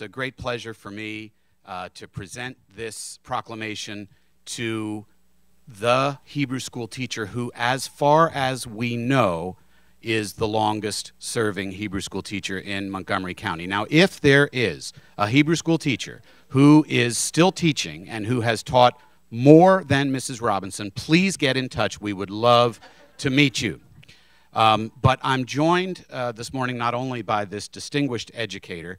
it's a great pleasure for me to present this proclamation to the Hebrew school teacher who, as far as we know, is the longest serving Hebrew school teacher in Montgomery County. Now, if there is a Hebrew school teacher who is still teaching and who has taught more than Mrs. Robinson, please get in touch. We would love to meet you. But I'm joined this morning not only by this distinguished educator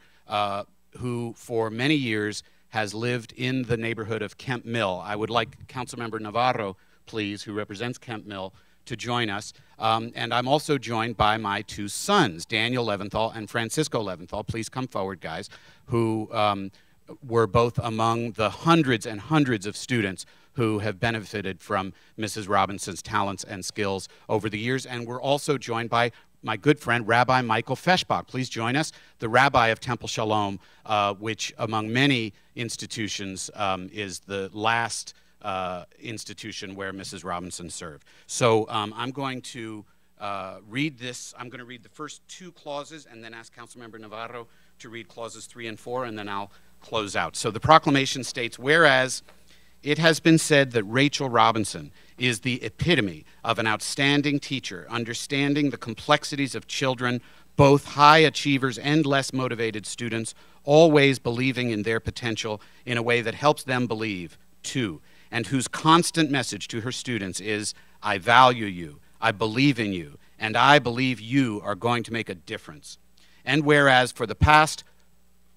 who for many years has lived in the neighborhood of Kemp Mill. I would like Councilmember Navarro, please, who represents Kemp Mill, to join us. And I'm also joined by my two sons, Daniel Leventhal and Francisco Leventhal. Please come forward, guys, who were both among the hundreds and hundreds of students who have benefited from Mrs. Robinson's talents and skills over the years. And we're also joined by my good friend, Rabbi Michael Feshbach. Please join us, the rabbi of Temple Shalom, which among many institutions is the last institution where Mrs. Robinson served. So I'm going to read this. I'm going to read the first two clauses and then ask Councilmember Navarro to read clauses 3 and 4, and then I'll close out. So the proclamation states, whereas it has been said that Rachel Robinson is the epitome of an outstanding teacher, understanding the complexities of children, both high achievers and less motivated students, always believing in their potential in a way that helps them believe, too, and whose constant message to her students is, I value you, I believe in you, and I believe you are going to make a difference. And whereas for the past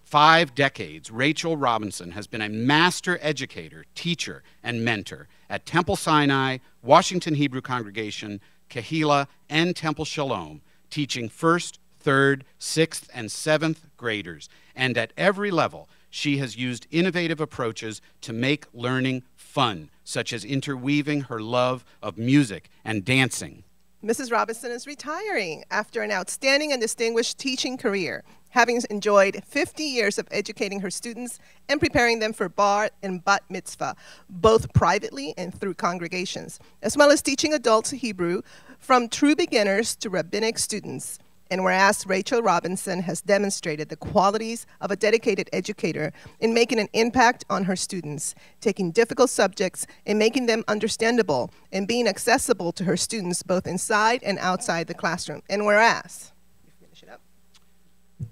5 decades, Rachel Robinson has been a master educator, teacher, and mentor at Temple Sinai, Washington Hebrew Congregation, Kehillah, and Temple Shalom, teaching 1st, 3rd, 6th, and 7th graders. And at every level, she has used innovative approaches to make learning fun, such as interweaving her love of music and dancing. Mrs. Robinson is retiring after an outstanding and distinguished teaching career, having enjoyed 50 years of educating her students and preparing them for bar and bat mitzvah, both privately and through congregations, as well as teaching adults Hebrew from true beginners to rabbinic students. And whereas Rachel Robinson has demonstrated the qualities of a dedicated educator in making an impact on her students, taking difficult subjects and making them understandable, and being accessible to her students both inside and outside the classroom. And whereas, finish it up.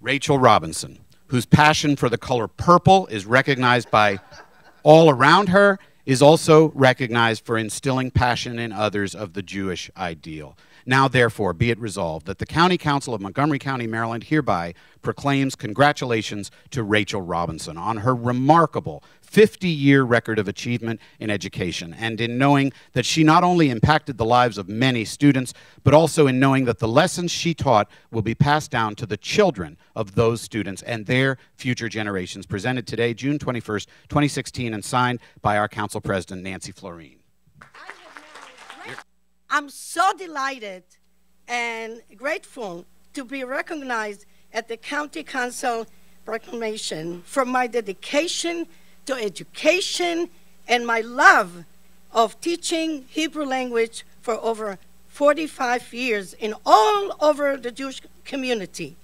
Rachel Robinson, whose passion for the color purple is recognized by all around her, is also recognized for instilling passion in others of the Jewish ideal. Now, therefore, be it resolved that the County Council of Montgomery County, Maryland, hereby proclaims congratulations to Rachel Robinson on her remarkable 50-year record of achievement in education, and in knowing that she not only impacted the lives of many students, but also in knowing that the lessons she taught will be passed down to the children of those students and their future generations. Presented today, June 21st, 2016, and signed by our Council President, Nancy Florine. I'm so delighted and grateful to be recognized at the County Council Proclamation for my dedication to education and my love of teaching Hebrew language for over 45 years in all over the Jewish community.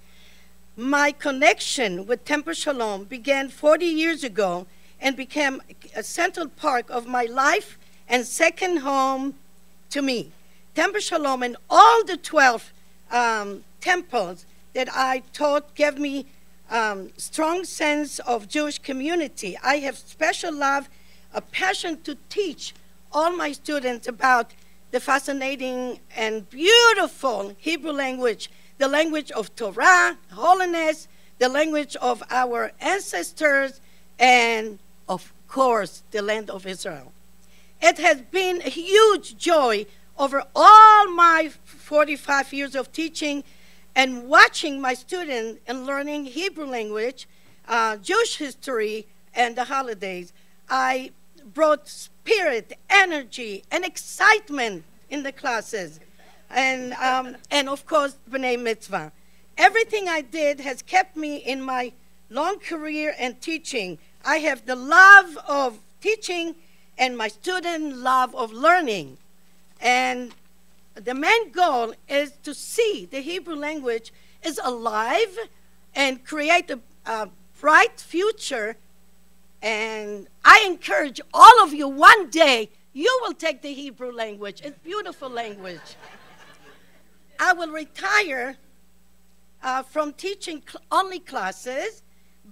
My connection with Temple Shalom began 40 years ago and became a central part of my life and second home to me. Temple Shalom and all the 12 temples that I taught gave me strong sense of Jewish community. I have special love, a passion to teach all my students about the fascinating and beautiful Hebrew language, the language of Torah, holiness, the language of our ancestors, and of course, the land of Israel. It has been a huge joy over all my 45 years of teaching and watching my students and learning Hebrew language, Jewish history, and the holidays. I brought spirit, energy, and excitement in the classes, and of course, B'nai Mitzvah. Everything I did has kept me in my long career and teaching. I have the love of teaching and my student love of learning. And the main goal is to see the Hebrew language is alive and create a bright future. And I encourage all of you, one day, you will take the Hebrew language. It's beautiful language. I will retire from teaching only classes,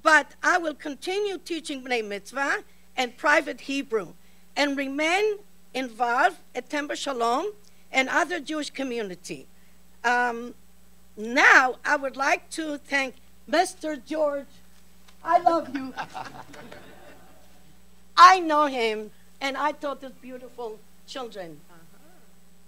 but I will continue teaching Bnei Mitzvah and private Hebrew and remain involved at Temple Shalom and other Jewish community. Now, I would like to thank Mr. George. I love you. I know him, and I taught his beautiful children.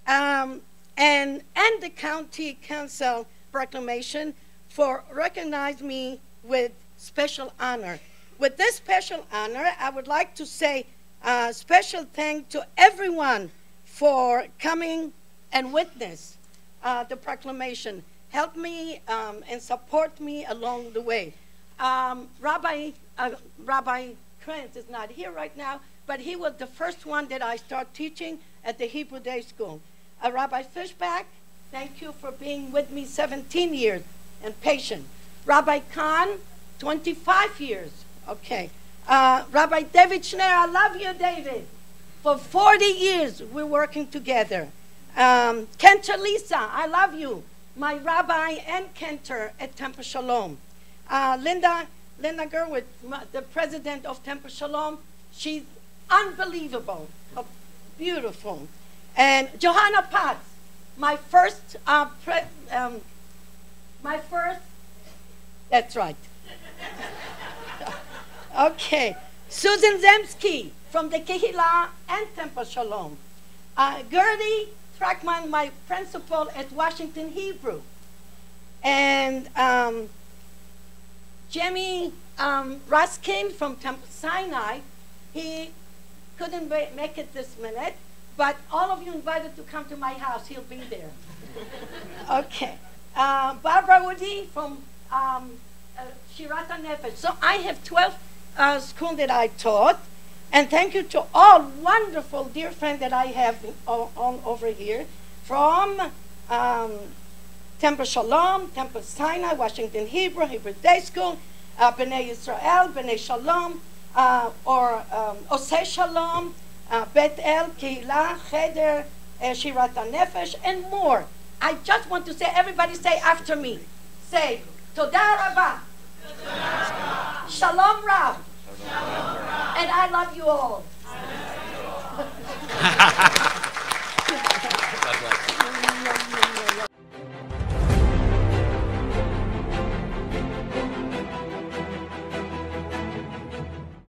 And the county council proclamation for recognizing me with special honor. With this special honor, I would like to say a special thanks to everyone for coming and witness the proclamation. Help me and support me along the way. Rabbi Krantz is not here right now, but he was the first one that I started teaching at the Hebrew Day School. Rabbi Fishback, thank you for being with me 17 years and patient. Rabbi Kahn, 25 years. Okay. Rabbi David Schneer, I love you, David. For 40 years, we're working together. Kenter Lisa, I love you. My rabbi and Kenter at Temple Shalom. Linda Gerwitz, the president of Temple Shalom, she's unbelievable, beautiful. And Johanna Potts, my first, that's right. Okay. Susan Zemsky from the Kehillah and Temple Shalom. Gertie Trackman, my principal at Washington Hebrew. And Jimmy Ruskin from Temple Sinai. He couldn't make it this minute, but all of you invited to come to my house. He'll be there. Okay. Barbara Woody from Shirat HaNefesh. So I have 12 schools that I taught. And thank you to all wonderful dear friends that I have all over here from Temple Shalom, Temple Sinai, Washington Hebrew, Hebrew Day School, B'nai Israel, B'nai Shalom, or Osei Shalom, Bet El, Kehillah, Cheder, Shirat HaNefesh, and more. I just want to say, everybody say after me. Say, Toda Rabah. Shalom Rav. And I love you all.